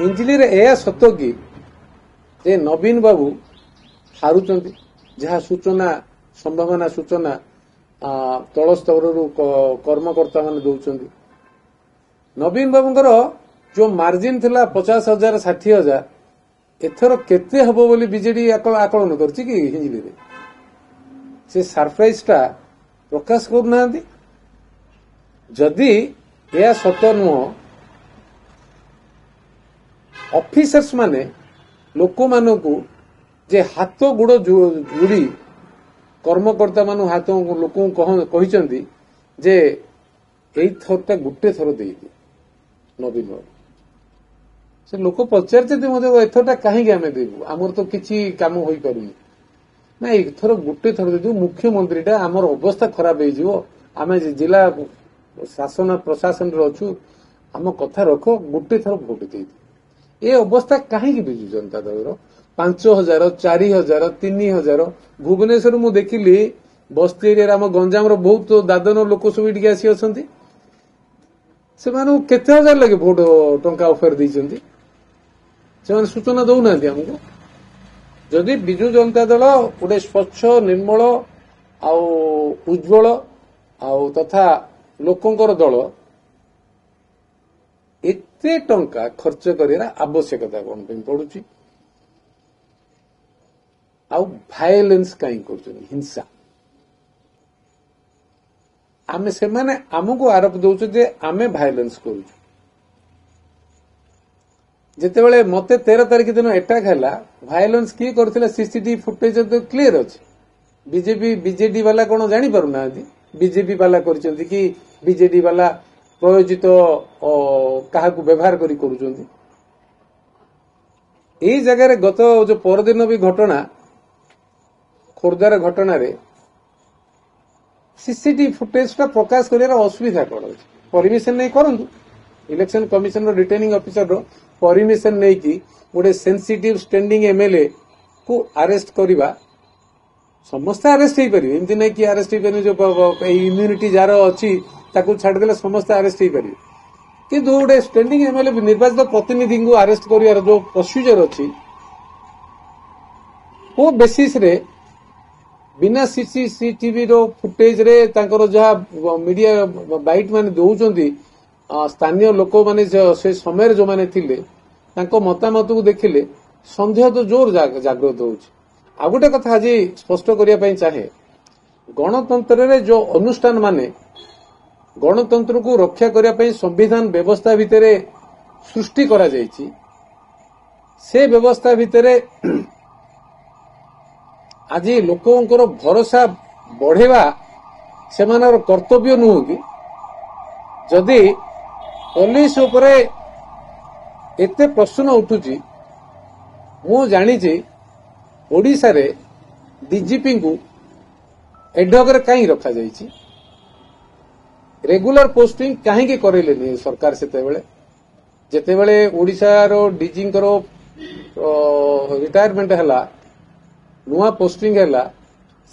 हिंजिली यह सत कि जे नवीन बाबू हारुचंती जहाँ सूचना संभावना सूचना तल स्तर कर्मकर्ता मान दौरान नवीन बाबूंकर जो मार्जिन थिला 50,000 60,000 एथर केते हबो बोली बीजेडी आकलन करछि कि हिंजिली रे से सरप्राइज टा प्रकाश करना जदि यह सत नुह ऑफिसर्स माने लोक मानू जे हाथ गुड़ जोड़ी कर्मकर्ता मान हाथ लोक कहते जे यही थरटा गोटे थर दे नवीन बाबू से लोक पचार एथरटा कहीं आम देबू आमर तो किसी कम हो पारुनी ना एथर गोटे थर दे मुख्यमंत्री आमर अवस्था खराब हो आम जिला शासन प्रशासन अच्छु आम कथा रख गोटे थर भोट दे ये अवस्था कहीं विजु जनता दल 5,000 4,000 3,000 भुवनेश्वर मु देखिली बस्ती एरिया आम गंजाम बहुत दादन लोक सब ये आसी अच्छा से केते हजार लगे भोट टंका ऑफर देते से सूचना दौना आमको जदि विजु जनता दल गोटे स्वच्छ निर्मल उज्जवल तथा लोकंकर दल एते टंका खर्च कर आवश्यकता कौन पड़ुची भायोलेंस कहीं कर हिंसा आमे से माने आमको आरोप दौचु जे आमे भायोलेंस करूँ जितेबाला मते 13 तारिख दिन अटैक है भायोलेंस किए करथिला सीसीटीवी फुटेज तो क्लियर अच्छे बीजेपी बीजेडी वाला कौन जानी पारु ना बीजेपी वाला करचंती कि बीजेडी वाला प्रयोजित क्या व्यवहार करी जगह गत जो परदिन भी घटना खोर्धार घटना रे सीसीटीवी फुटेज टा प्रकाश कर असुविधा कौन अच्छे परमिशन नहीं करंतु इलेक्शन कमिशन रिटर्निंग ऑफिसर रो परमिशन नहीं कि गोटे सेंसिटिव स्टैंडिंग एमएलए को अरेस्ट करवा समस्त अरेस्ट हो पारे एमती नहीं कि अरेस्ट हो पारे जो इम्यूनिटी जार अच्छी ताकू छाड़देले समस्त अरेस्ट हो पारे कि गोटे स्टैंडिंग एमएलए निर्वाचित प्रतिनिधि को अरेस्ट कर जो प्रोसीजर अच्छी वो बेसिस रे बिना सीसीटीवी रो फुटेज रे तांकर जहाँ मीडिया बाइट माने दौरान स्थानीय लोक माने से समय जो माने थिले तांको मतामत को देखिले संदेह तो जोर जागृत होउछि आ गोटे कथा आज स्पष्ट करिया चाहे गणतंत्र रे जो अनुष्ठान माने गणतंत्र को रक्षा करिया संविधान व्यवस्था भितर सृष्टि करा जायछि से व्यवस्था भितर आज लोकंकर भरोसा बढ़ेवा से कर्तव्य नुह कि जदि पुलिस उपरे एते प्रश्न उठुची मु जानी ओडिशा रे डीजीपी को एडहॉक रे कहीं रखा जायछि रेगुलर पोस्टिंग कहीं करेले सरकार जेतेबेले ओडिशा रो डीजी को रिटायरमेंट हैला नुआ पोस्टिंग हैला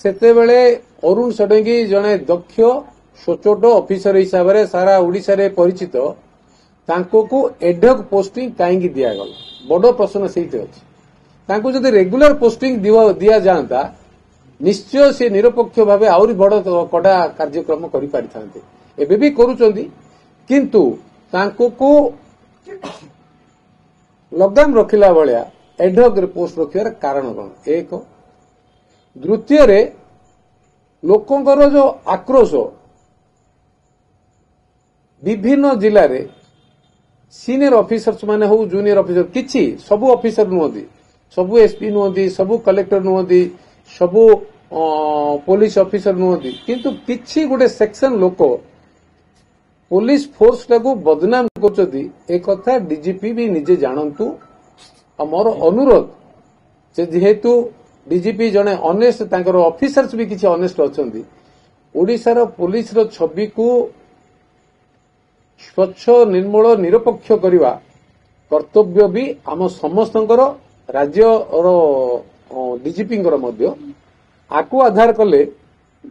सेतेबेले अरुण षडंगी जने दक्ष सचोट ऑफिसर हिसाब से सारा ओडिशा रे परिचित तांको को एडहॉक पोस्टिंग कहीं दिगला बड़ प्रश्न से तांको जदि रेगुलर पोस्टिंग दिया जाता निश्चय से निरपेक्ष भाव आहरी बड़ कड़ा कार्यक्रम करि पारि थांते एबे भी करूचंदी किंतु तांको को लगाम रखिला भलिया एडहॉक रे पोस्ट रखियार कारण कौन एक द्वितीय रे लोकंकर जो आक्रोश विभिन्न जिले रे सीनियर ऑफिसर्स माने हो जूनियर ऑफिसर किछि सबु ऑफिसर नुहंती सबु एसपी नुहंती सबु कलेक्टर नुहंती सबु पुलिस ऑफिसर नुहंती किंतु किछि गोटे सेक्शन लोक पुलिस फोर्स टाकू बदनाम करछथि ए कथा डीजीपी भी निजे जानंतु मोर अनुरोध जे जेहेतु डीजीपी जने ऑनेस्ट तांकर ऑफिसर्स भी किछि ऑनेस्ट अछंती ओडिसा रो पुलिस रो छवि को स्वच्छ निर्मल निरपेक्ष करवा कर्तव्य भी आम समस्तंकर राज्य डीजीपी आकु आधार कले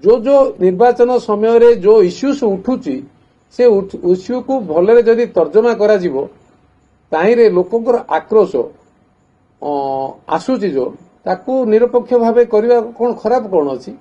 जो जो निर्वाचन समय रे जो इश्यूज उठुची से इश्यू को भलरे जदि तर्जमा करा जिवो ତାହିଁରେ ଲୋକଙ୍କର ଆକ୍ରୋଶ ଆସୁଛି ଯୋଉ ତାକୁ ନିରପେକ୍ଷ ଭାବେ କରିବା କଣ ଖରାପ କଣ ଅଛି?